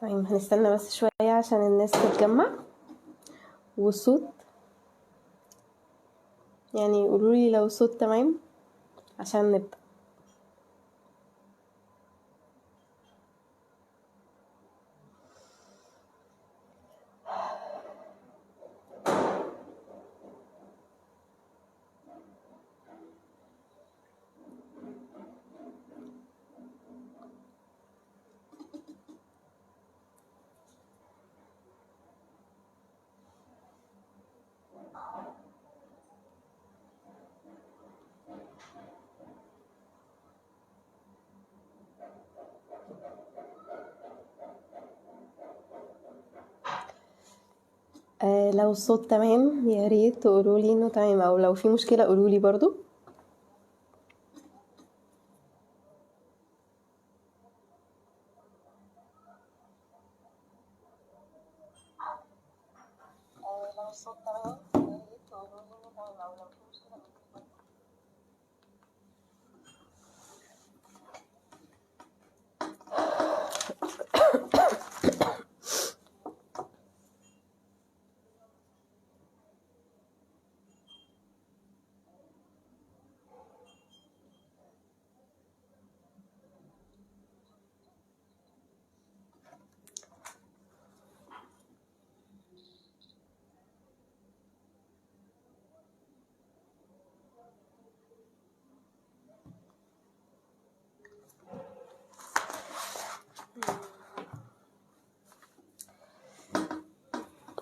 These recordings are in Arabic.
طيب هنستنى بس شوية عشان الناس تتجمع والصوت، يعني قولولي لو الصوت تمام عشان نبدأ. لو الصوت تمام يا ريت تقولولي انه تمام، او لو في مشكلة قولولي برضو. لو الصوت تمام يا ريت تقولولي انه تمام، او لو في مشكلة قولولي برضو.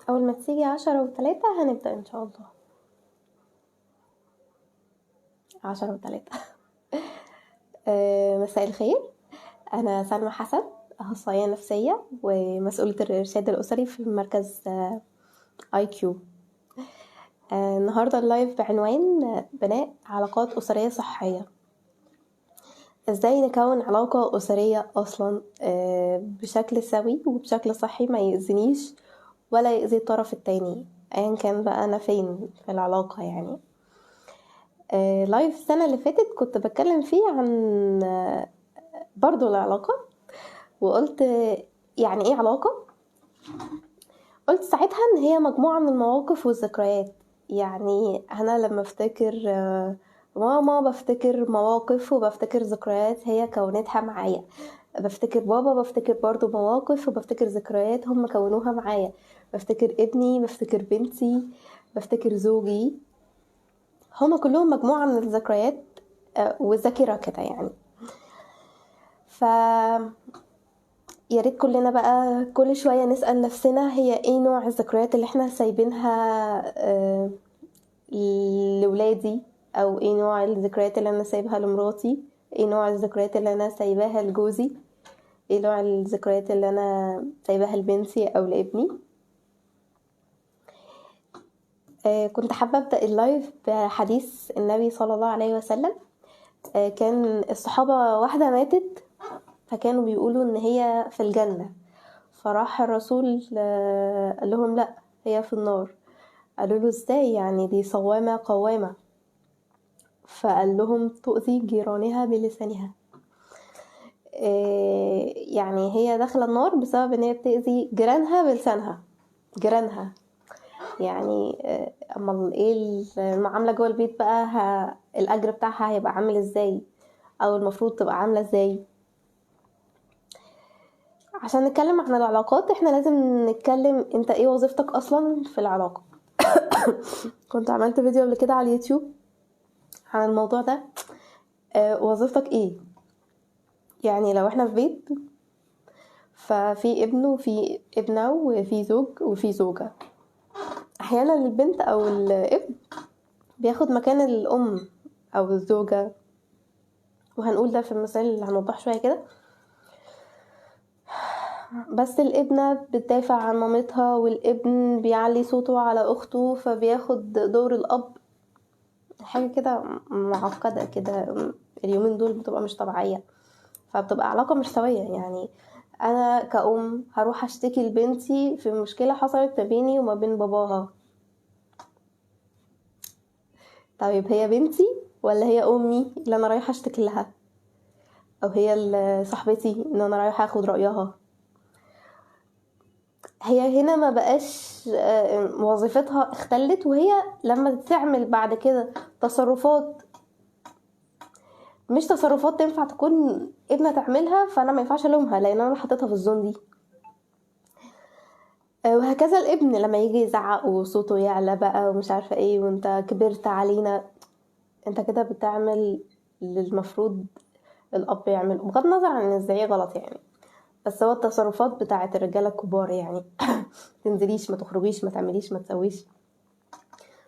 اول ما تيجي 10:03 هنبدأ ان شاء الله. 10:03. مساء الخير، انا سلمى حسن، اخصائية نفسية ومسؤولة الارشاد الاسري في مركز IQ. النهاردة اللايف بعنوان بناء علاقات أسرية صحية. ازاي نكون علاقة أسرية أصلا بشكل سوي وبشكل صحي، ما يأذنيش ولا يأذي الطرف التاني ايا كان بقى انا فين في العلاقة. يعني لايف السنة اللي فاتت كنت بتكلم فيه عن برضو العلاقة، وقلت يعني ايه علاقة. قلت ساعتها ان هي مجموعة من المواقف والذكريات. يعني انا لما افتكر ماما بفتكر مواقف وبفتكر ذكريات هي كونتها معايا، بفتكر بابا بفتكر برضو مواقف وبفتكر ذكريات هم كونوها معايا، بفتكر ابني بفتكر بنتي بفتكر زوجي، هم كلهم مجموعة من الذكريات والذاكرة كده. يعني يا ريت كلنا بقى كل شوية نسأل نفسنا هي ايه نوع الذكريات اللي احنا سايبينها لولادي، او ايه نوع الذكريات اللي انا سايبها لمراتي، ايه نوع الذكريات اللي انا سايباها لجوزي، ايه نوع الذكريات اللي انا سايباها لبنتي او لابني. كنت حابة ابدأ اللايف بحديث النبي صلى الله عليه وسلم. كان الصحابة واحدة ماتت فكانوا بيقولوا ان هي في الجنة، فراح الرسول قال لهم لا هي في النار. قالوا له ازاي يعني دي صوامة قوامة؟ فقال لهم تؤذي جيرانها بلسانها. يعني هي داخلة النار بسبب ان هي بتأذي جيرانها بلسانها. جيرانها يعني اما ايه المعاملة جوه البيت بقى الاجر بتاعها هيبقى عامل ازاي، او المفروض تبقى عاملة ازاي. عشان نتكلم عن العلاقات احنا لازم نتكلم انت ايه وظيفتك اصلا في العلاقة. كنت عملت فيديو قبل كده على اليوتيوب عن الموضوع ده. وظيفتك ايه؟ يعني لو احنا في بيت ففي ابن وفي ابنة وفي زوج وفي زوجة، احيانا البنت او الابن بياخد مكان الام او الزوجة، وهنقول ده في المثال اللي هنوضح شوية كده. بس الابنة بتدافع عن مامتها والابن بيعلي صوته على اخته فبياخد دور الاب. حاجة كده معقدة كده، اليومين دول بتبقى مش طبيعية، فبتبقى علاقة مش سوية. يعني انا كأم هروح اشتكي لبنتي في مشكلة حصلت ما بيني وما بين باباها، طيب هي بنتي ولا هي امي اللي انا رايحة اشتكي لها، او هي صاحبتي ان انا رايحة اخد رأيها؟ هي هنا ما بقاش وظيفتها اختلت، وهي لما تعمل بعد كده تصرفات مش تصرفات تنفع تكون ابنة تعملها، فانا ما ينفعش الومها لان انا حطيتها في الزون دي. وهكذا الابن لما يجي يزعق وصوته يعلى بقى ومش عارفه ايه، وانت كبرت علينا، انت كده بتعمل اللي المفروض الاب يعمله، بغض النظر عن ان ازاي غلط يعني، بس هو التصرفات بتاعه الرجاله الكبار يعني تنزليش، ما تخرجيش، ما تعمليش، ما تسويش،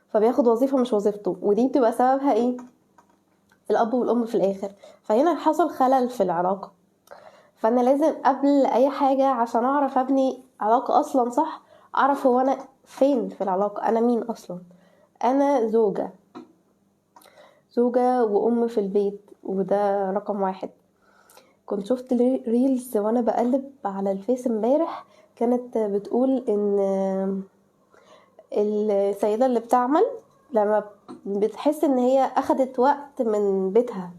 فبياخد وظيفه مش وظيفته، ودي بتبقى سببها ايه؟ الاب والام في الاخر. فهنا حصل خلل في العلاقه. فانا لازم قبل اي حاجه عشان اعرف ابني علاقه اصلا صح، اعرف هو انا فين في العلاقه، انا مين اصلا. انا زوجه وام في البيت، وده رقم واحد. كنت شفت ريلز وانا بقلب على الفيس امبارح، كانت بتقول ان السيده اللي بتعمل لما بتحس ان هي اخدت وقت من بيتها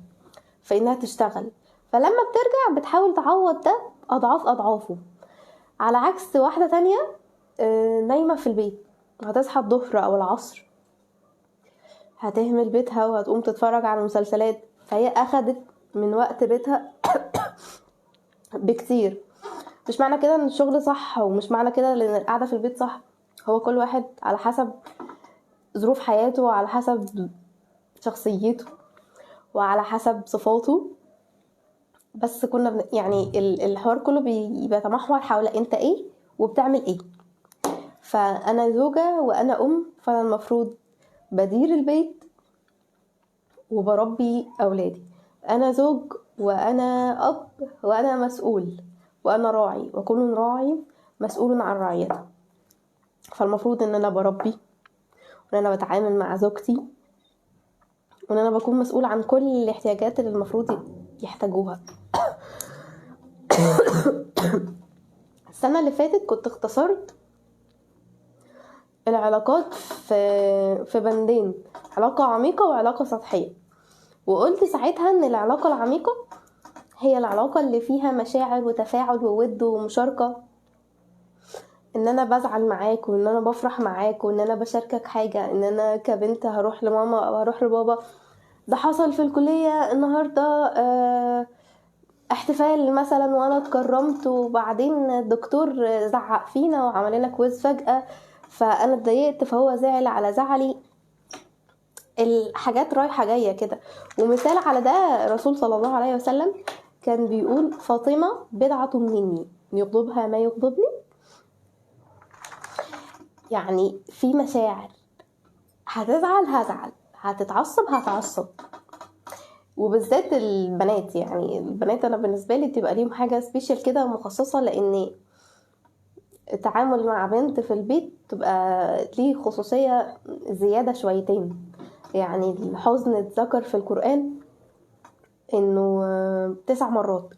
في انها تشتغل، فلما بترجع بتحاول تعوض ده اضعاف اضعافه، على عكس واحدة تانية نايمة في البيت، هتصحى الظهر او العصر هتهمل بيتها وهتقوم تتفرج على مسلسلات، فهي اخدت من وقت بيتها بكتير. مش معنى كده ان الشغل صح، ومش معنى كده ان القعدة في البيت صح، هو كل واحد على حسب ظروف حياته، وعلى حسب شخصيته، وعلى حسب صفاته. بس كنا يعني الحوار كله بيتمحور حول انت ايه وبتعمل ايه. فانا زوجة وانا ام، فانا المفروض بدير البيت وبربي اولادي. انا زوج وانا اب وانا مسؤول وانا راعي، وكل راعي مسؤول عن رعيته. فالمفروض ان انا بربي، وان انا بتعامل مع زوجتي، وان انا بكون مسؤول عن كل الاحتياجات اللي المفروض يحتاجوها. السنة اللي فاتت كنت اختصرت العلاقات في بندين: علاقة عميقة وعلاقة سطحية. وقلت ساعتها ان العلاقة العميقة هي العلاقة اللي فيها مشاعر وتفاعل وود ومشاركة، ان انا بزعل معاك، وان انا بفرح معاك، وان انا بشاركك حاجة، ان انا كبنت هروح لماما او هروح لبابا، ده حصل في الكلية النهاردة احتفال مثلا وانا اتكرمت، وبعدين الدكتور زعق فينا وعمل لنا كويز فجأة فانا اتضايقت فهو زعل على زعلي. الحاجات رايحة جاية كده. ومثال على ده الرسول صلى الله عليه وسلم كان بيقول: فاطمة بضعة مني يغضبها ما يغضبني. يعني في مشاعر، هتزعل هزعل، هتتعصب هتعصب. وبالذات البنات، يعني البنات انا بالنسبة لي تبقى ليهم حاجة سبيشال كده مخصصة، لان التعامل مع بنت في البيت تبقى ليه خصوصية زيادة شويتين. يعني الحزن اتذكر في القرآن انه 9 مرات،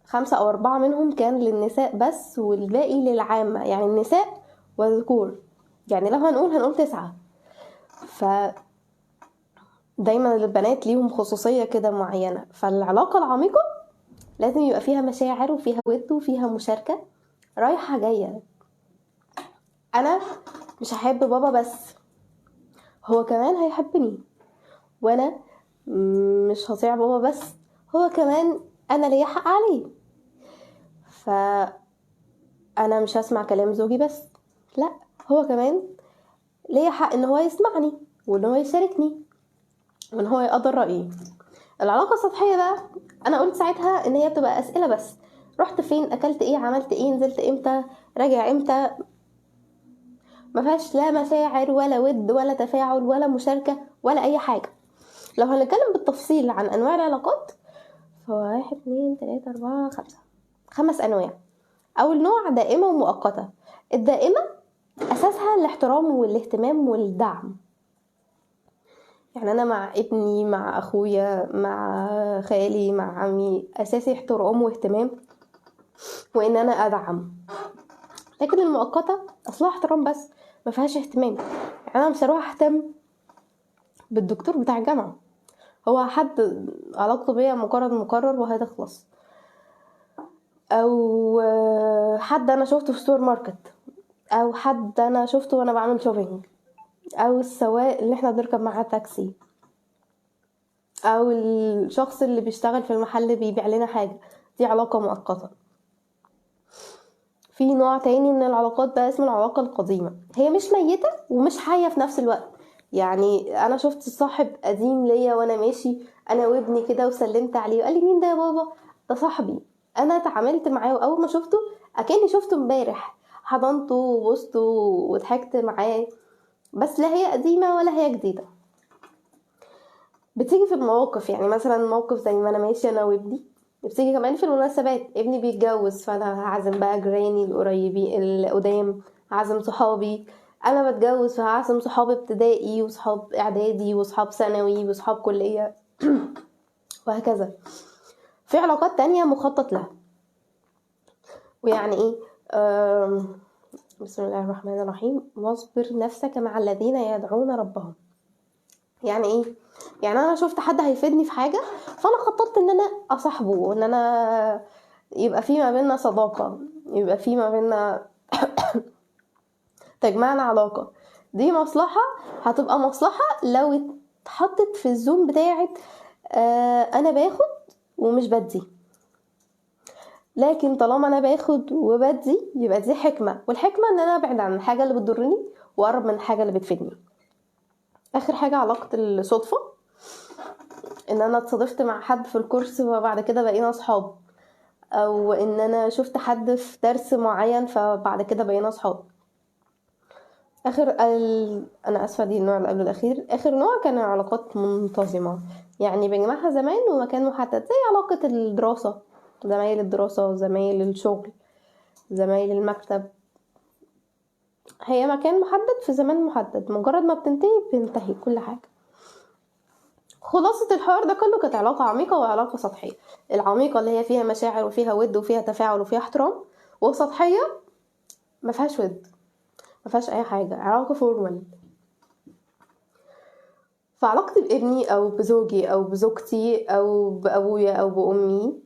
5 أو 4 منهم كان للنساء بس، والباقي للعامة، يعني النساء والذكور. يعني لو هنقول 9. فدايما البنات ليهم خصوصية كده معينة. فالعلاقة العميقة لازم يبقى فيها مشاعر وفيها ود وفيها مشاركة رايحة جاية. أنا مش هحب بابا بس، هو كمان هيحبني. وأنا مش هطيع بابا بس، هو كمان أنا ليا حق عليه. فأنا مش هسمع كلام زوجي بس، لا، هو كمان ليا حق ان هو يسمعني، وان هو يشاركني، وان هو يقدر رأيي. العلاقة السطحية بقى، انا قلت ساعتها ان هي بتبقى اسئلة بس: رحت فين، اكلت ايه، عملت ايه، نزلت امتى، راجع امتى. ما فيهاش لا مشاعر ولا ود ولا تفاعل ولا مشاركة ولا اي حاجة. لو هنتكلم بالتفصيل عن انواع العلاقات، فهو 1 2 3 4 5 انواع. اول نوع دائمة ومؤقتة. الدائمة اساسها الاحترام والاهتمام والدعم. يعني انا مع ابني، مع اخويا، مع خالي، مع عمي، اساسي احترام واهتمام، وان انا ادعم. لكن المؤقته اصلها احترام بس ما فيهاش اهتمام. يعني انا مش هروح اهتم بالدكتور بتاع الجامعه، هو حد علاقته بيا مجرد مقرر وهتخلص. او حد انا شفته في السوبر ماركت، او حد انا شفته وانا بعمل شوبينج، او السواق اللي احنا بنركب معاه تاكسي، او الشخص اللي بيشتغل في المحل بيبيع لنا حاجة. دي علاقة مؤقتة. في نوع تاني من العلاقات بقى اسمه العلاقة القديمة، هي مش ميتة ومش حية في نفس الوقت. يعني انا شفت صاحب قديم ليا وانا ماشي انا وابني كده وسلمت عليه وقال لي مين ده يا بابا؟ ده صاحبي. انا اتعاملت معاه واول ما شفته اكني شفته امبارح، حضنته وبوسته وضحكت معاه. بس لا هي قديمة ولا هي جديدة. بتيجي في المواقف، يعني مثلا موقف زي ما انا ماشي انا وابني. بتيجي كمان في المناسبات، ابني بيتجوز فانا هعزم بقى جيراني القريبين القدام، هعزم صحابي. انا بتجوز فهعزم صحاب ابتدائي وصحاب اعدادي وصحاب ثانوي وصحاب كلية وهكذا. في علاقات تانية مخطط لها. ويعني ايه؟ بسم الله الرحمن الرحيم، واصبر نفسك مع الذين يدعون ربهم. يعني ايه؟ يعني انا شفت حد هيفيدني في حاجه فانا خططت ان انا اصاحبه، وان انا يبقى في ما بيننا صداقه، يبقى في ما بيننا تجمعنا علاقه. دي مصلحه، هتبقى مصلحه لو اتحطت في الزوم بتاعت انا باخد ومش بدي. لكن طالما انا باخد وبدي يبقى دي حكمه، والحكمه ان انا ابعد عن الحاجه اللي بتضرني واقرب من الحاجه اللي بتفيدني. اخر حاجه علاقه الصدفه، ان انا اتصادفت مع حد في الكورس وبعد كده بقينا اصحاب، او ان انا شفت حد في درس معين فبعد كده بقينا اصحاب. انا اسفه، دي النوع اللي قبل الاخير. اخر نوع كان علاقات منتظمه، يعني بنجمعها زمان ومكان محدد، زي علاقه الدراسه، زمايل الدراسه، زمايل الشغل، زمايل المكتب. هي مكان محدد في زمان محدد، مجرد ما بتنتهي كل حاجه. خلاصة الحوار ده كله كانت علاقة عميقة وعلاقة سطحية. العميقة اللي هي فيها مشاعر وفيها ود وفيها تفاعل وفيها احترام، وسطحية ما فيهاش ود، ما فيهاش اي حاجة، علاقة فورمال. فعلاقتي بابني او بزوجي او بزوجتي او بابويا او بامي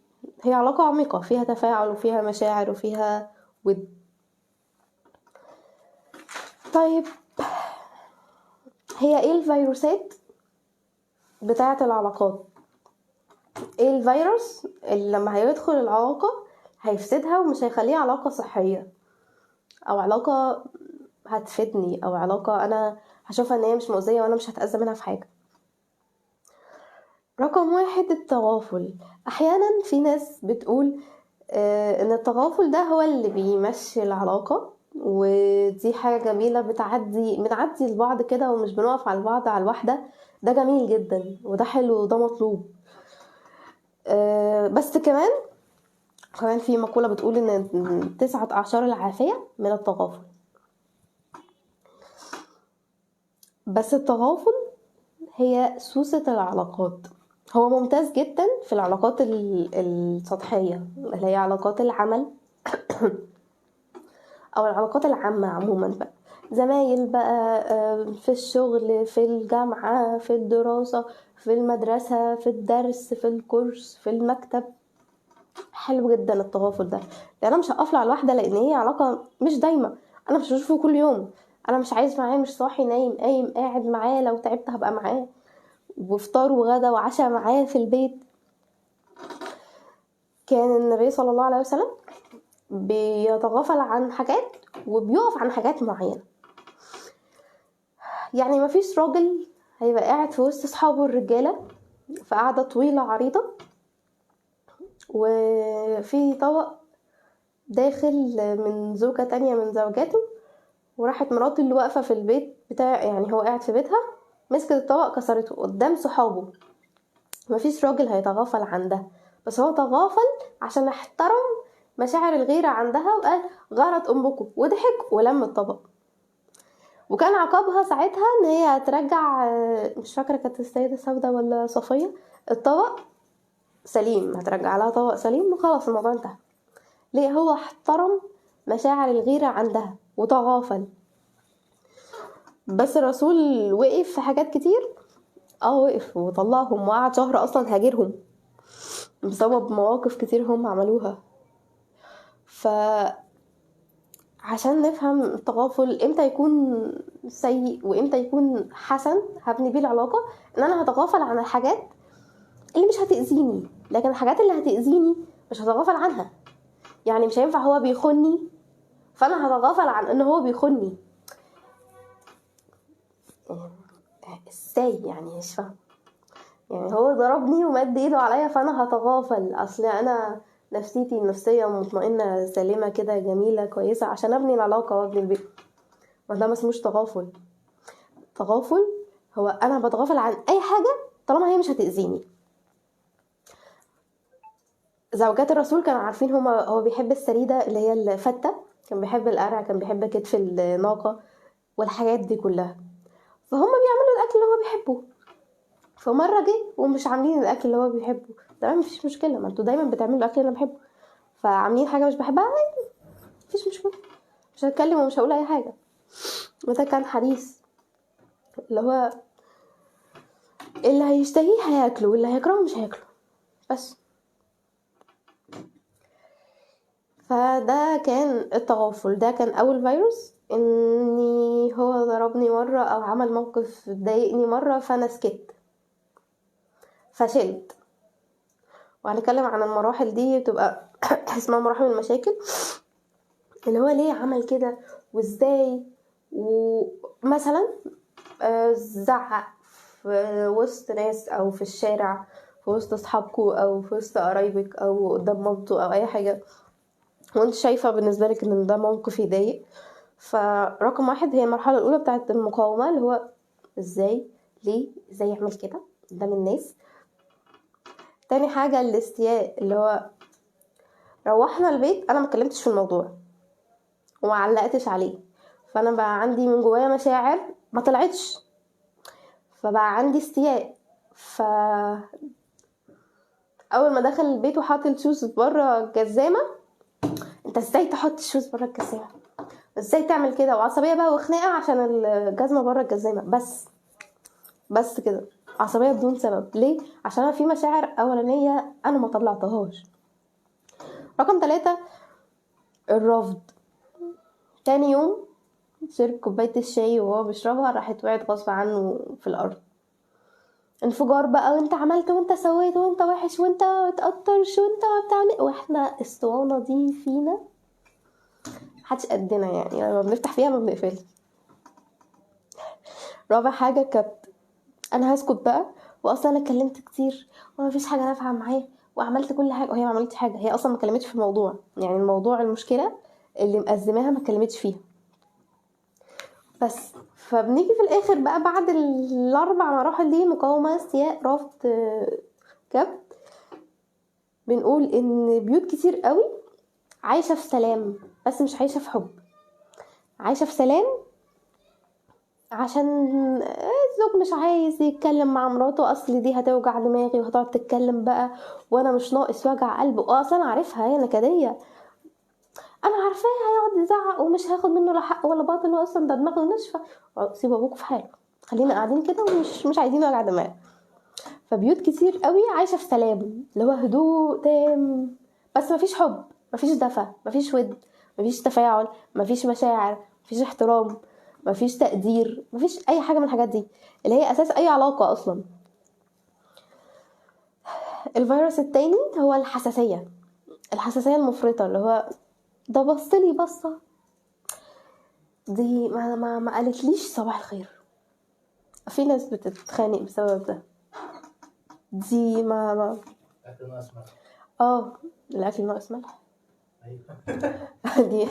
هي علاقة عميقة فيها تفاعل وفيها مشاعر وفيها ود. طيب، هي ايه الفيروسات بتاعة العلاقات؟ ايه الفيروس اللي لما هيدخل العلاقة هيفسدها ومش هيخليها علاقة صحية، او علاقة هتفيدني، او علاقة انا هشوفها ان هي مش مؤذية وانا مش هتأذى منها في حاجة؟ رقم 1، التغافل. احيانا في ناس بتقول ان التغافل ده هو اللي بيمشي العلاقة، ودي حاجة جميلة بنعدي لبعض كده ومش بنقف على بعض على الواحدة. ده جميل جدا وده حلو وده مطلوب. بس كمان في مقولة بتقول ان 9 أعشار العافية من التغافل. بس التغافل هي سوسة العلاقات. هو ممتاز جدا في العلاقات السطحية اللي هي علاقات العمل او العلاقات العامة عموما بقى، زمايل بقى في الشغل، في الجامعة، في الدراسة، في المدرسة، في الدرس، في الكورس، في المكتب. حلو جدا التغافل ده، لان انا مش هقفل على الواحدة لان هي علاقة مش دايمة، انا مش هشوفه كل يوم، انا مش عايز معاه، مش صاحي نايم قايم قاعد معاه، لو تعبت هبقى معاه وفطار وغدا وعشاء معاه في البيت. كان النبي صلى الله عليه وسلم بيتغافل عن حاجات وبيقف عن حاجات معينة. يعني مفيش راجل هيبقى قاعد في وسط اصحابه الرجالة في قعدة طويلة عريضة وفي طبق داخل من زوجة تانية من زوجاته، وراحت مراته اللي واقفة في البيت بتاع، يعني هو قاعد في بيتها، مسكت الطبق كسرته قدام صحابه. مفيش راجل هيتغافل عن ده، بس هو تغافل عشان احترم مشاعر الغيرة عندها وقال غارت أمكم، وضحك ولم الطبق. وكان عقابها ساعتها ان هي هترجع، مش فاكرة كانت السيدة سودة ولا صفية، الطبق سليم، هترجع لها طبق سليم وخلاص الموضوع انتهى. ليه؟ هو احترم مشاعر الغيرة عندها وتغافل. بس الرسول وقف في حاجات كتير، وقف وطلعهم وقعد شهر اصلا هاجرهم بسبب مواقف كتير هم عملوها. عشان نفهم التغافل امتى يكون سيء وامتى يكون حسن هبني بيه العلاقة، ان انا هتغافل عن الحاجات اللي مش هتأذيني، لكن الحاجات اللي هتأذيني مش هتغافل عنها. يعني مش هينفع هو بيخوني فانا هتغافل عن ان هو بيخوني. ازاي يعني؟ مش فاهم. يعني هو ضربني ومد ايده عليا فانا هتغافل؟ اصل انا نفسيتي النفسية مطمئنة سليمة كده جميلة كويسة عشان ابني العلاقة وابني البيت. وده ما اسموش تغافل. تغافل هو انا بتغافل عن اي حاجة طالما هي مش هتأذيني. زوجات الرسول كانوا عارفين هو بيحب السريدة اللي هي الفتة، كان بيحب القرع، كان بيحب كتف الناقة والحاجات دي كلها، فهم بيعملوا الاكل اللي هو بيحبه. فمره جه ومش عاملين الاكل اللي هو بيحبه، تمام مفيش مشكله، ما انتوا دايما بتعملوا الاكل اللي انا بحبه. فعاملين حاجه مش بحبها عادي، مفيش مشكله، مش هتكلم ومش هقول اي حاجه. وده كان حديث اللي هو اللي هيشتهيه هياكله واللي هيكرهه مش هياكله بس. فده كان التغافل. ده كان اول فيروس، اني هو ضربني مره او عمل موقف ضايقني مره فانا سكت فشلت. وهنتكلم عن المراحل دي بتبقى اسمها مراحل المشاكل، اللي هو ليه عمل كده وازاي. ومثلا زعق في وسط ناس او في الشارع، في وسط اصحابكو او في وسط قرايبك او قدام مامته او اي حاجه، وانت شايفه بالنسبه لك ان ده موقف يضايق. فرقم واحد هي المرحله الاولى بتاعه المقاومه، اللي هو ازاي، ليه، ازاي يعمل كده قدام الناس. تاني حاجه الاستياء، اللي هو روحنا البيت انا ما اتكلمتش في الموضوع وما علقتش عليه، فانا بقى عندي من جوايا مشاعر ما طلعتش، فبقى عندي استياء. اول ما دخل البيت وحط الشوز بره الجزامه، انت ازاي تحط الشوز بره الجزامه، ازاي تعمل كده، وعصبيه بقى وخناقه عشان الجزمه بره الجزامه بس كده، عصبيه بدون سبب. ليه؟ عشان انا في مشاعر اولانيه انا ما طلعتهاش. رقم 3 الرفض. تاني يوم شرب كوبايه الشاي وهو بيشربها راحت وقعت غصب عنه في الارض. انفجار بقى، وانت عملت وانت سويت وانت وحش وانت متقطرش وانت ما بتعمل، واحنا اسطوانه دي فينا محدش قدنا، يعني لما بنفتح فيها ما بنقفلش. رابع حاجه كبت. انا هسكت بقى، واصلا انا اتكلمت كتير وما فيش حاجه نافعه معاه وعملت كل حاجه وهي ما عملتش حاجه، هي اصلا ما اتكلمتش في الموضوع، يعني الموضوع المشكله اللي مأزماها ما اتكلمتش فيها بس. فبنيجي في الاخر بقى بعد الاربع مراحل دي، مقاومه، استياء، رفض، كبت، بنقول ان بيوت كتير قوي عايشه في سلام بس مش عايشه في حب. عايشه في سلام عشان الزوج مش عايز يتكلم مع مراته، اصل دي هتوجع دماغي وهتقعد تتكلم بقى وانا مش ناقص وجع قلب، اصلا عارفها هي نكديه، انا عارفاه هيقعد يزعق ومش هاخد منه لا حق ولا باطل، هو اصلا ده دماغه ناشفه. سيب ابوك في حاله، خلينا قاعدين كده ومش مش عايزين وجع دماغ. فبيوت كتير قوي عايشه في سلام، اللي هو هدوء تام، بس مفيش حب، مفيش دفى، مفيش ود، مفيش تفاعل، مفيش مشاعر، مفيش احترام، مفيش تقدير، مفيش اي حاجه من الحاجات دي اللي هي اساس اي علاقه اصلا. الفيروس التاني هو الحساسيه. الحساسيه المفرطه، اللي هو ده بصلي بصه، دي ما قالتليش صباح الخير. في ناس بتتخانق بسبب ده. دي ما اكل ناقص ملح. الاكل ناقص ملح. ايوه. دي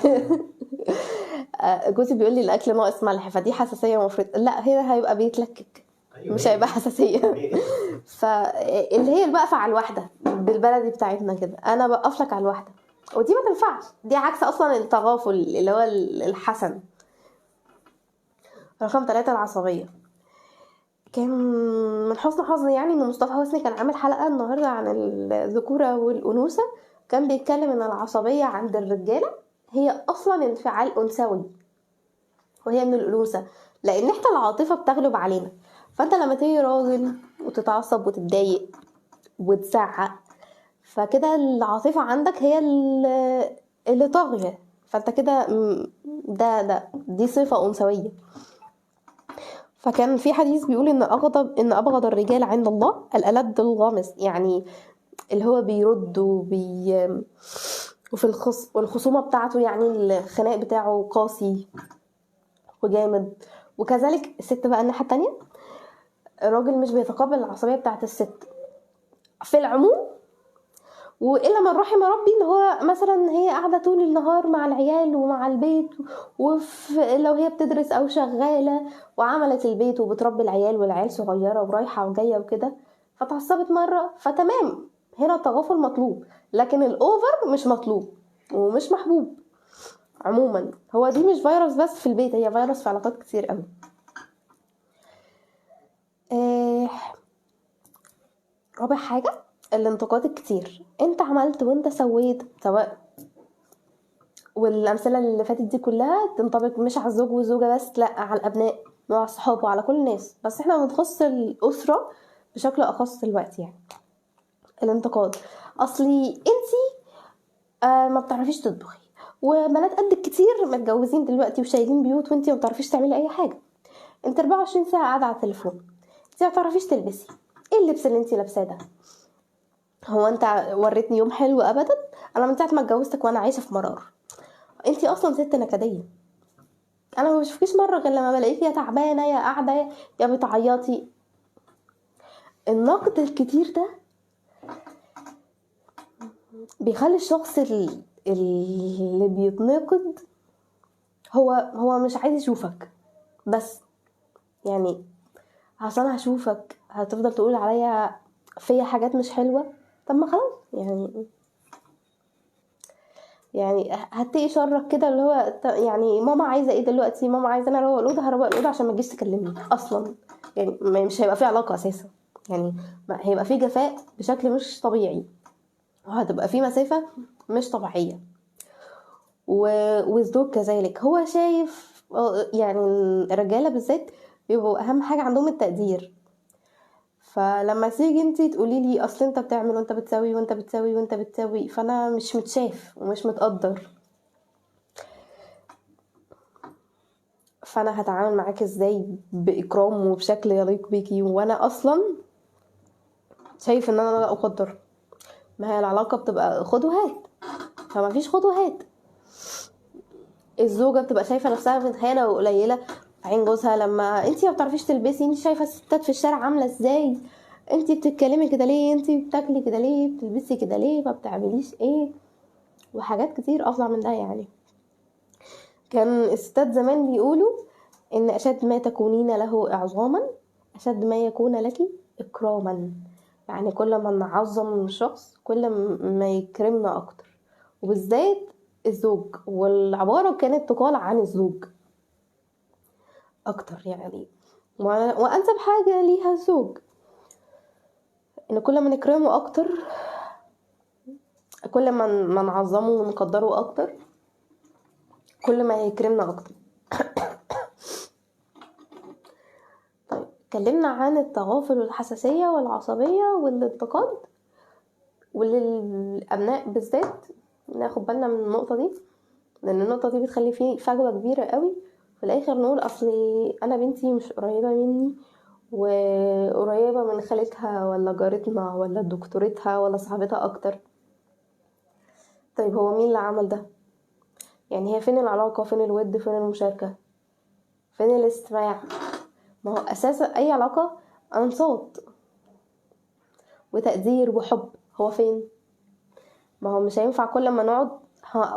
جوزي بيقول لي الاكل ناقص ملح، فدي حساسيه مفرطه. لا هنا هيبقى بيتلكك، ايوه مش هيبقى حساسيه. فاللي هي الوقفه على الواحده بالبلدي بتاعتنا كده، انا بقف لك على الواحده، ودي ما تنفعش، دي عكس اصلا التغافل اللي هو الحسن. رقم 3 العصبيه. كان من حسن حظي يعني ان مصطفى حسني كان عامل حلقه النهارده عن الذكوره والانوثه، كان بيتكلم ان العصبيه عند الرجاله هي اصلا انفعال انثوي وهي من الانوثه، لان احنا العاطفه بتغلب علينا. فانت لما تيجي راجل وتتعصب وتتضايق وتزعق، فكده العاطفه عندك هي اللي طاغية. فانت كده دي صفة أنثوية. فكان في حديث بيقول ان ابغض الرجال عند الله الألد الغامس، يعني اللي هو بيرد وفي والخصومة بتاعته، يعني الخناق بتاعه قاسي وجامد. وكذلك الست بقى الناحية التانية، الراجل مش بيتقبل العصبية بتاعت الست في العموم، والا من رحم ربي، اللي هو مثلا هي قاعده طول النهار مع العيال ومع البيت، لو هي بتدرس او شغاله وعملت البيت وبتربي العيال والعيال صغيره ورايحه وجايه وكده، فتعصبت مره، فتمام، هنا التغافل مطلوب، لكن الاوفر مش مطلوب ومش محبوب عموما. هو دي مش فيروس بس في البيت، هي فيروس في علاقات كتير قوي. رابع حاجه الانتقاد الكتير، انت عملت وانت سويت، سواء، والامثله اللي فاتت دي كلها تنطبق مش على الزوج والزوجه بس، لا، على الابناء وعلى الصحاب وعلى كل الناس، بس احنا بنخص الاسره بشكل اخص دلوقتي. يعني الانتقاد، اصلي انتي ما بتعرفيش تطبخي، وبنات قدك كتير متجوزين دلوقتي وشايلين بيوت، وانتي ما بتعرفيش تعملي اي حاجه، انت 24 ساعه قاعده على التليفون، انتي ما بتعرفيش تلبسي، ايه اللبس اللي انتي لابساه ده؟ هو انت وريتني يوم حلو ابدا؟ انا من ساعه ما اتجوزتك وانا عايشه في مرار، انتي اصلا ست نكديه، انا ما بشوفكيش مره غير لما بلاقيكي يا تعبانه يا قاعده يا بتعيطي. النقد الكتير ده بيخلي الشخص اللي بيتنقد هو مش عايز يشوفك، بس يعني عشان هشوفك هتفضل تقول عليا فيا حاجات مش حلوه؟ طب ما خلاص، يعني هتقي شرك كده، اللي هو يعني ماما عايزه ايه دلوقتي؟ ماما عايزه انا اروق الاوضه، هروق الاوضه عشان ما تجيش تكلمني اصلا. يعني مش هيبقى في علاقه اساسا، يعني هيبقى في جفاء بشكل مش طبيعي، وهتبقى في مسافه مش طبيعيه. والزوج كذلك هو شايف، يعني الرجاله بالذات بيبقوا اهم حاجه عندهم التقدير. فلما تيجي انتي تقولي لي اصل انت بتعمل وانت بتسوي وانت بتسوي وانت بتسوي، فانا مش متشاف ومش متقدر، فانا هتعامل معاك ازاي باكرام وبشكل يليق بيكي وانا اصلا شايف ان انا لا اقدر؟ ما هي العلاقه بتبقى خد وهات، فما فيش خد وهات. الزوجه بتبقى شايفه نفسها متهانه وقليله في عين جوزها، لما انتي ما بتعرفيش تلبسي، انتي شايفه الستات في الشارع عامله ازاي، انتي بتتكلمي كده ليه، انتي بتاكلي كده ليه، بتلبسي كده ليه، ما بتعمليش ايه، وحاجات كتير افظع من ده. يعني كان الستات زمان بيقولوا ان اشد ما تكونين له اعظاما اشد ما يكون لك اكراما، يعني كل ما نعظم الشخص كل ما يكرمنا اكتر، وبالذات الزوج، والعبارة كانت تقال عن الزوج اكتر يعني. وانسب حاجة ليها الزوج، ان كل ما نكرمه اكتر كل ما نعظمه ونقدره اكتر كل ما يكرمنا اكتر. طيب اتكلمنا عن التغافل والحساسية والعصبية والانتقاد، وللأبناء بالذات ناخد بالنا من النقطة دي، لأن النقطة دي بتخلي فيه فجوة كبيرة قوي. في الآخر نقول أصلي أنا بنتي مش قريبة مني، وقريبة من خالتها ولا جارتنا ولا دكتورتها ولا صاحبتها أكتر. طيب هو مين اللي عمل ده؟ يعني هي فين العلاقة، فين الود، فين المشاركة، فين الاستماع؟ ما هو أساسا أي علاقة أنصات وتقدير وحب، هو فين؟ ما هو مش هينفع كل ما نقعد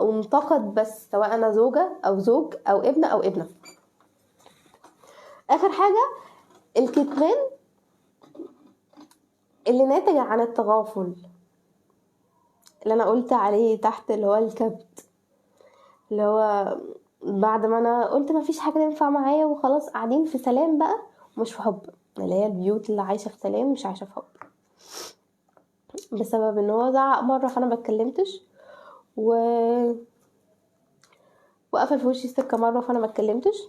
وننتقد بس، سواء انا زوجة او زوج او ابن او ابنة. اخر حاجة الكتمان اللي ناتج عن التغافل، اللي انا قلت عليه تحت، اللي هو الكبت، اللي هو بعد ما انا قلت ما فيش حاجة تنفع معايا وخلاص قاعدين في سلام بقى ومش في حب، اللي هي البيوت اللي عايشة في سلام مش عايشة في حب، بسبب ان هو زعق مرة فانا بتكلمتش، وقفل في وشي السكة مرة فانا بتكلمتش،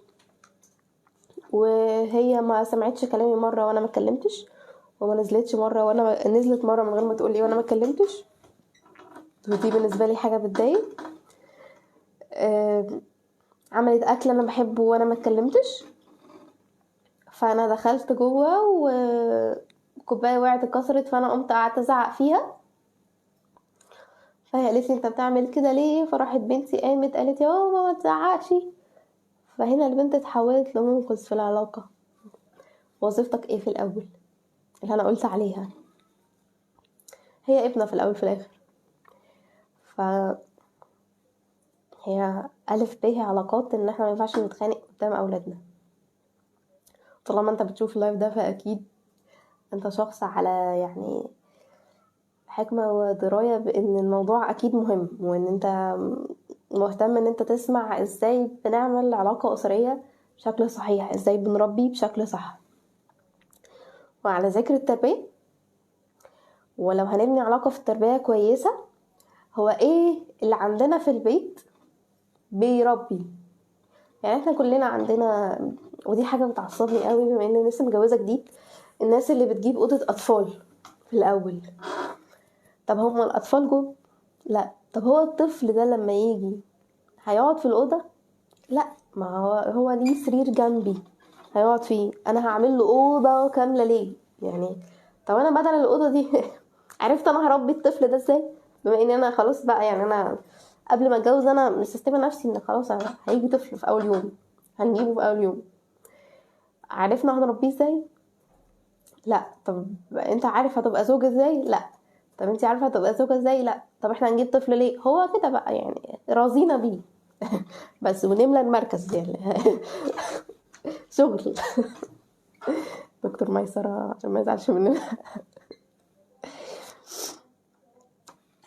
وهي ما سمعتش كلامي مرة وانا ما اتكلمتش، وما نزلتش مرة وانا نزلت مرة من غير ما تقولي وانا ما اتكلمتش، ودي بالنسبة لي حاجة بتضايق. عملت اكل انا بحبه وانا ما اتكلمتش، فانا دخلت جوه وكوبايه وقعت اتكسرت، فانا قمت قعدت ازعق فيها، فهي قالت لي انت بتعمل كده ليه؟ فراحت بنتي قامت قالت يا ماما ما تزعقش. فهنا البنت اتحولت لمنقذ في العلاقه. وظيفتك ايه في الاول اللي انا قلت عليها؟ هي ابنه في الاول في الاخر. فهي الف ب علاقات ان احنا ما ينفعش نتخانق قدام اولادنا. طالما انت بتشوف اللايف ده فاكيد انت شخص على يعني حكمة ودراية بان الموضوع اكيد مهم، وان انت مهتم ان انت تسمع ازاي بنعمل علاقة اسرية بشكل صحيح، ازاي بنربي بشكل صح. وعلى ذكر التربية، ولو هنبني علاقة في التربية كويسة، هو ايه اللي عندنا في البيت بيربي؟ يعني احنا كلنا عندنا، ودي حاجة بتعصبني قوي بما ان لسه متجوزة جديد، الناس اللي بتجيب أوضة أطفال في الأول. طب هما الأطفال جم؟ لا. طب هو الطفل ده لما يجي هيقعد في الأوضة؟ لا. ما هو ليه سرير جنبي هيقعد فيه، أنا هعمل له أوضة كاملة ليه يعني؟ طب أنا بدل الأوضة دي عرفت أنا هربي الطفل ده ازاي؟ بما ان انا خلاص بقى يعني انا قبل ما اتجوز انا مسستمه نفسي ان خلاص أنا هيجي طفل في اول يوم، هنجيبه في اول يوم. عرفنا هنربيه ازاي؟ لا. طب انت عارف هتبقى زوج ازاي؟ لا. طب انت عارفه هتبقى زوجة ازاي؟ لا. طب احنا هنجيب طفل ليه؟ هو كده بقى يعني راضينا بيه بس ونملى المركز يعني شغل. دكتور ميسرة عشان ما يزعلش مننا.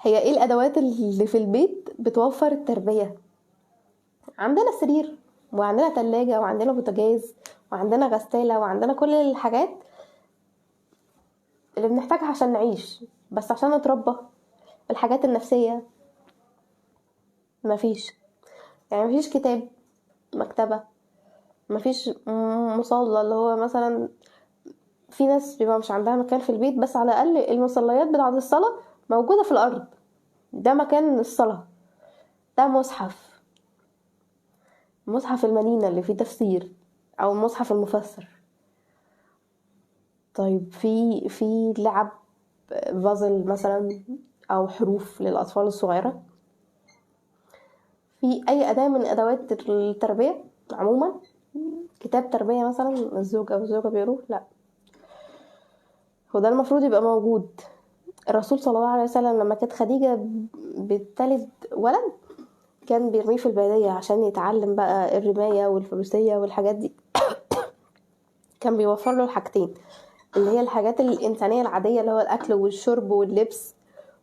هي ايه الادوات اللي في البيت بتوفر التربية؟ عندنا سرير، وعندنا تلاجة، وعندنا بوتاجاز، وعندنا غسالة، وعندنا كل الحاجات اللي بنحتاجها عشان نعيش. بس عشان نتربى الحاجات النفسية مفيش. يعني مفيش كتاب، مكتبة، مفيش مصلى، اللي هو مثلا في ناس بيبقى مش عندها مكان في البيت، بس على الأقل المصليات بتاعة الصلاة موجودة في الأرض، ده مكان الصلاة. ده مصحف المدينة اللي فيه تفسير، أو المصحف المفسر. طيب في لعب بازل مثلا، أو حروف للأطفال الصغيرة، في أي أداة من أدوات التربية عموما، كتاب تربية مثلا الزوج أو الزوجة بيقروه؟ لا. وده المفروض يبقى موجود. الرسول صلى الله عليه وسلم لما كانت خديجة بتلد ولد، كان بيرميه في البادية عشان يتعلم بقى الرماية والفروسية والحاجات دي. كان بيوفر له الحاجتين اللي هي الحاجات الإنسانية العادية، اللي هو الأكل والشرب واللبس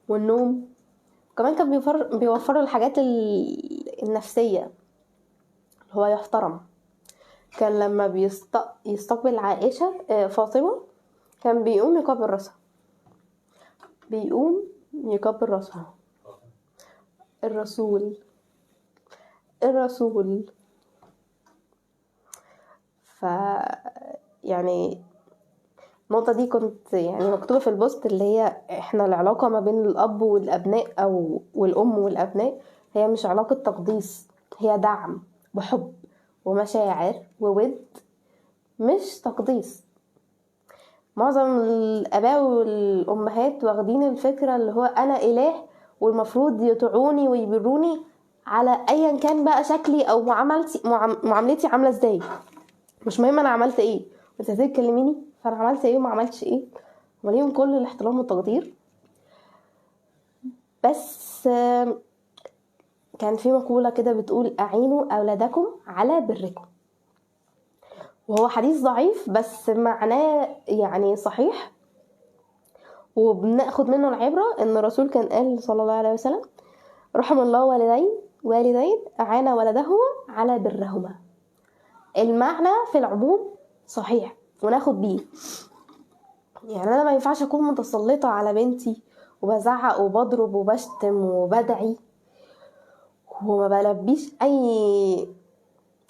والنوم. كمان كان بيوفر له الحاجات النفسية، اللي هو يحترم. كان لما يستقبل عائشة فاطمة، كان بيقوم يكبر راسها، بيقوم يكبر راسها. الرسول. ف يعني النقطة دي كنت يعني مكتوبة في البوست، اللي هي احنا العلاقة ما بين الأب والأبناء أو والأم والأبناء هي مش علاقة تقديس، هي دعم وحب ومشاعر وود، مش تقديس. معظم الآباء والأمهات واخدين الفكرة اللي هو أنا إله والمفروض يطيعوني ويبروني على أيا كان بقى شكلي أو معاملتي عاملة ازاي، مش مهم أنا عملت ايه، انت ازاي تكلميني فأنا عملت ايه وما عملتش ايه، وليهم كل الاحترام والتقدير. بس كان في مقولة كده بتقول أعينوا أولادكم على بركم، وهو حديث ضعيف بس معناه يعني صحيح، وبناخد منه العبرة ان الرسول كان قال صلى الله عليه وسلم رحم الله والدين أعان ولدهما على برهما. المعنى في العموم صحيح وناخد بيه. يعني انا ما ينفعش اكون متسلطة على بنتي وبزعق وبضرب وبشتم وبدعي وما بلبيش اي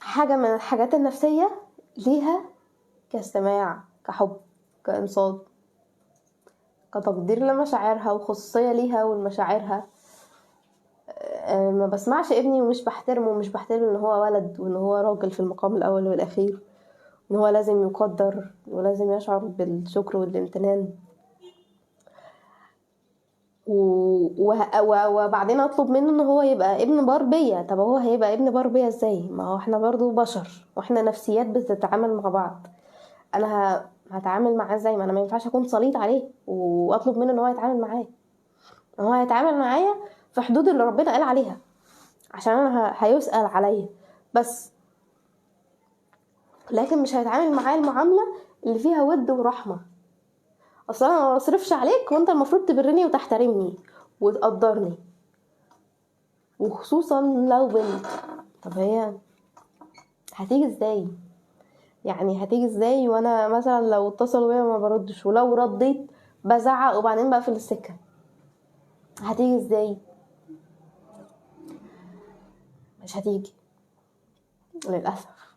حاجة من الحاجات النفسية ليها، كاستماع، كحب، كإنصات، كتقدير لمشاعرها وخصوصية ليها والمشاعرها. ما بسمعش ابني ومش بحترمه ومش بحترم ان هو ولد وان هو راجل في المقام الاول والاخير، ان هو لازم يقدر ولازم يشعر بالشكر والامتنان. وبعدين اطلب منه ان هو يبقى ابن بار بيا. طب هو هيبقى ابن بار بيا ازاي؟ ما هو احنا برضو بشر واحنا نفسيات بتتعامل مع بعض. انا هتعامل معاه ازاي؟ ما انا ما ينفعش اكون سليط عليه واطلب منه ان هو يتعامل معايا. هو هيتعامل معايا في حدود اللي ربنا قال عليها، عشان انا هيسأل عليا بس، لكن مش هيتعامل معايا المعاملة اللي فيها ود ورحمة. اصلا انا ما بصرفش عليك وانت المفروض تبرني وتحترمني وتقدرني، وخصوصا لو بنت. طب هي هتيجي ازاي؟ يعني هتيجي ازاي وانا مثلا لو اتصلوا بيا ما بردش، ولو رديت بزعق وبعدين بقفل السكة؟ هتيجي ازاي؟ مش هتيجي للأسف.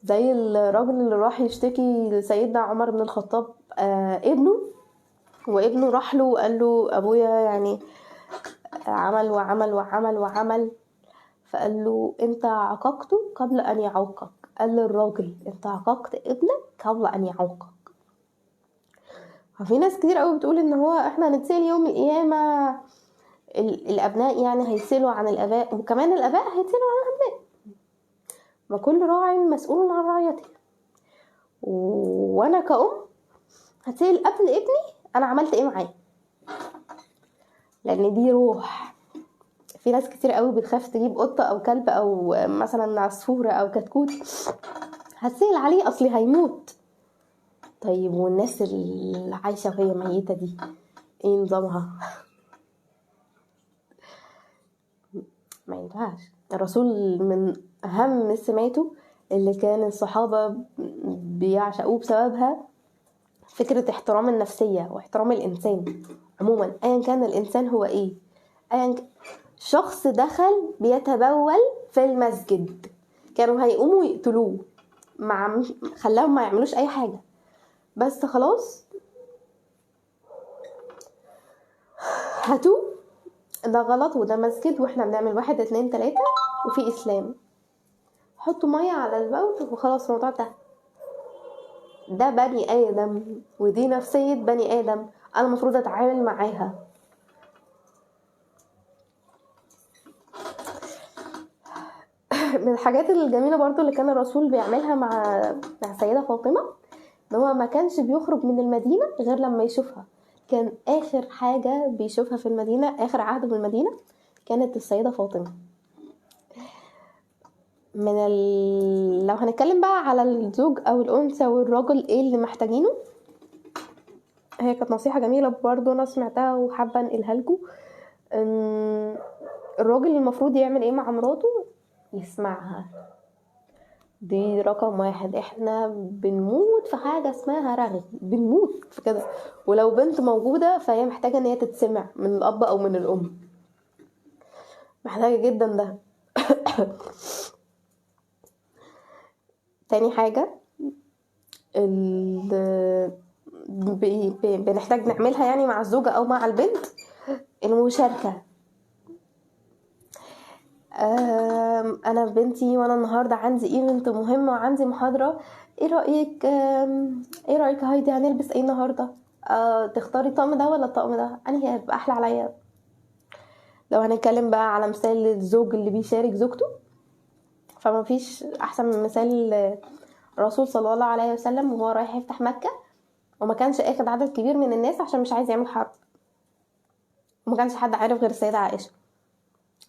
زي الراجل اللي راح يشتكي لسيدنا عمر بن الخطاب ابنه، وابنه راح له وقال له ابويا يعني عمل وعمل وعمل وعمل، فقال له انت عاقبته قبل ان يعوقك. قال للراجل انت عاقبت ابنك قبل ان يعوقك. ففي ناس كتير قوي بتقول ان هو احنا هنتسأل يوم القيامة، الابناء يعني هيسألوا عن الاباء، وكمان الاباء هيتسألوا عن الابناء. ما كل راع مسؤول عن رعيته. وانا كأم هتسأل قبل ابني انا عملت ايه معاه، لان دي روح. في ناس كتير قوي بتخاف تجيب قطة او كلب او مثلا عصفورة او كتكوت، هتسأل عليه اصلي هيموت. طيب والناس اللي عايشة وهي ميتة دي ايه نظامها؟ ما ينفعش. الرسول من اهم سماته اللي كان الصحابة بيعشقوه بسببها فكرة احترام النفسية واحترام الانسان عموما، ايا كان الانسان هو ايه. شخص دخل بيتبول في المسجد، كانوا هيقوموا يقتلوه، خلاهم ما يعملوش اي حاجة، بس خلاص هاتوه، ده غلط وده مسجد واحنا بنعمل 1 2 3 وفي اسلام، حطوا مية على البول وخلاص الموضوع ده. ده بني ادم ودي نفسية بني ادم، انا المفروض اتعامل معاها. من الحاجات الجميلة برضو اللي كان الرسول بيعملها مع السيدة فاطمة، ان هو ما كانش بيخرج من المدينة غير لما يشوفها. كان اخر حاجة بيشوفها في المدينة، اخر عهد في المدينة كانت السيدة فاطمة. لو هنتكلم بقى على الزوج او الانثى والراجل ايه اللي محتاجينه، هي كانت نصيحة جميلة برضو انا سمعتها وحابة انقلها لكم. الراجل المفروض يعمل ايه مع مراته؟ يسمعها. دي رقم 1. احنا بنموت في حاجة اسمها رغي، بنموت في كده. ولو بنت موجودة فهي محتاجة ان هي تتسمع من الاب او من الام، محتاجة جدا ده. تاني حاجة بنحتاج نعملها يعني مع الزوجة او مع البنت، المشاركة. انا بنتي وانا النهاردة عندي ايفنت مهم وعندي محاضرة، ايه رأيك يا هايدي هنلبس ايه النهاردة؟ تختاري الطقم ده ولا الطقم ده؟ انهي هيبقى احلى عليا؟ لو هنتكلم بقى على مثال الزوج اللي بيشارك زوجته، فما فيش احسن من مثال الرسول صلى الله عليه وسلم وهو رايح يفتح مكة، وما كانش اخد عدد كبير من الناس عشان مش عايز يعمل حرب، وما كانش حد عارف غير السيدة عائشة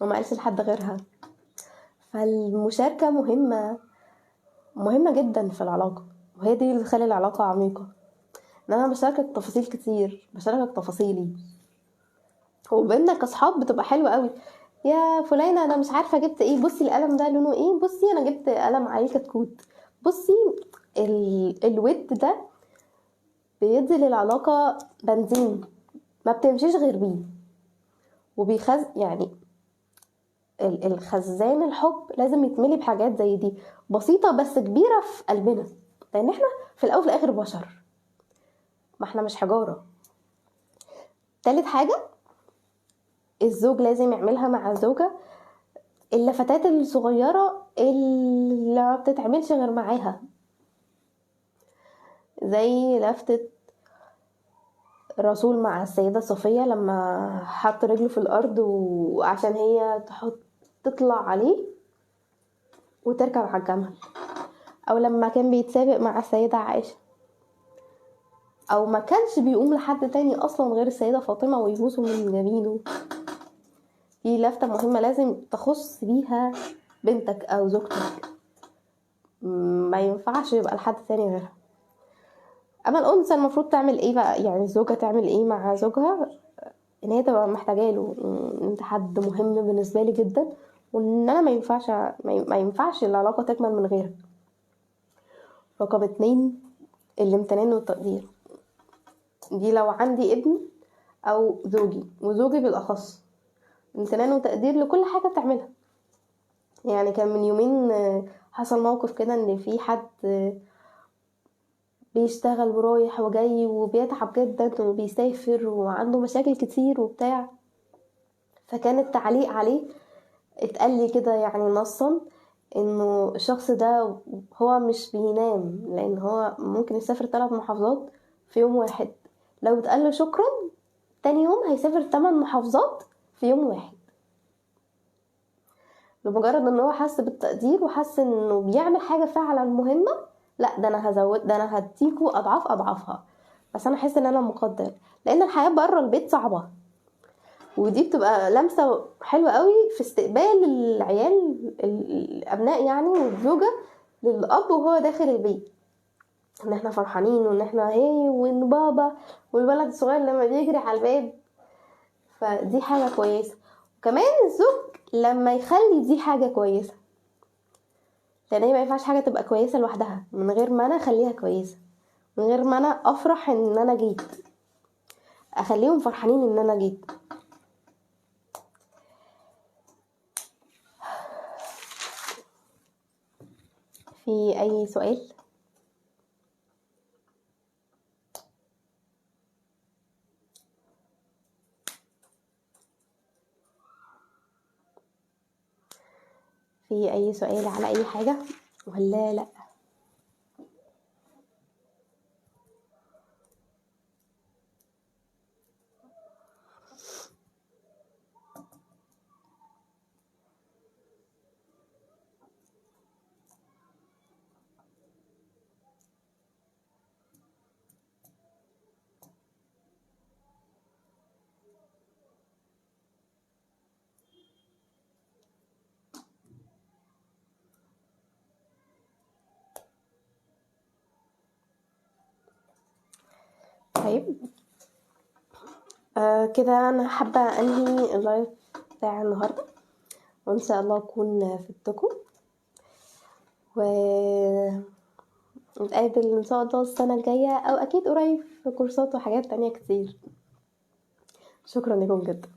وما قالش لحد غيرها. فالمشاركة مهمة جدا في العلاقة، وهي دي اللي تخلي العلاقة عميقة. ان انا بشاركك تفاصيل كتير، بشاركك تفاصيلي، وبيننا كاصحاب بتبقى حلوة قوي. يا فلانة انا مش عارفة جبت ايه، بصي القلم ده لونه ايه، بصي انا جبت قلم عليه كتكوت، بصي الود ده بيدي للعلاقة بنزين ما بتمشيش غير بيه، يعني الخزان الحب لازم يتملي بحاجات زي دي بسيطة بس كبيرة في قلبنا، لان احنا في الاول وفي الاخر بشر، ما احنا مش حجارة. تالت حاجة الزوج لازم يعملها مع الزوجة، اللفتات الصغيرة اللي ما بتتعملش غير معاها، زي لفتة الرسول مع السيدة صفية لما حط رجله في الأرض وعشان هي تطلع عليه وتركب على الجمل، أو لما كان بيتسابق مع السيدة عائشة، أو ما كانش بيقوم لحد تاني أصلا غير السيدة فاطمة ويبوسه من جبينه. دي لفتة مهمة لازم تخص بيها بنتك أو زوجتك، ما ينفعش يبقى لحد تاني غيرها. اما الانثى المفروض تعمل ايه بقى؟ يعني الزوجه تعمل ايه مع زوجها؟ ان هي تبقى محتاجه له، انت حد مهم بالنسبه لي جدا، وان انا ما ينفعش العلاقه تكمل من غيرك. رقم 2 الامتنان والتقدير. دي لو عندي ابن او وزوجي بالاخص، امتنان وتقدير لكل حاجه بتعملها. يعني كان من يومين حصل موقف كده ان في حد بيشتغل ورايح وجاي وبيتعب جدا وبيسافر وعنده مشاكل كتير وبتاع، فكان التعليق عليه اتقال لي كده يعني نصا انه الشخص ده هو مش بينام، لان هو ممكن يسافر 3 محافظات في يوم واحد، لو اتقال له شكرا تاني يوم هيسافر 8 محافظات في يوم واحد، بمجرد ان هو حس بالتقدير وحس انه بيعمل حاجة فعلا مهمة. لا ده انا هزود، ده انا هديكوا اضعاف اضعافها، بس انا احس ان انا مقدر، لان الحياة بره البيت صعبة، ودي بتبقى لمسة حلوة قوي في استقبال العيال الابناء يعني والزوجة للاب وهو داخل البيت، ان احنا فرحانين وان احنا هي وان بابا والولد الصغير لما بيجري على الباب، فدي حاجة كويسة. وكمان الزوج لما يخلي دي حاجة كويسة، لان هي ما ينفعش حاجة تبقى كويسة لوحدها من غير ما انا اخليها كويسة، من غير ما انا افرح ان انا جيت، اخليهم فرحانين ان انا جيت. في اي سؤال؟ في اي سؤال على اي حاجة ولا لا؟ طيب كده انا حابة انهي اللايف بتاع النهاردة، وان شاء الله اكون فدتكم، ونتقابل ان شاء الله السنة الجاية او اكيد قريب في كورسات وحاجات تانية كتير. شكرا لكم جدا.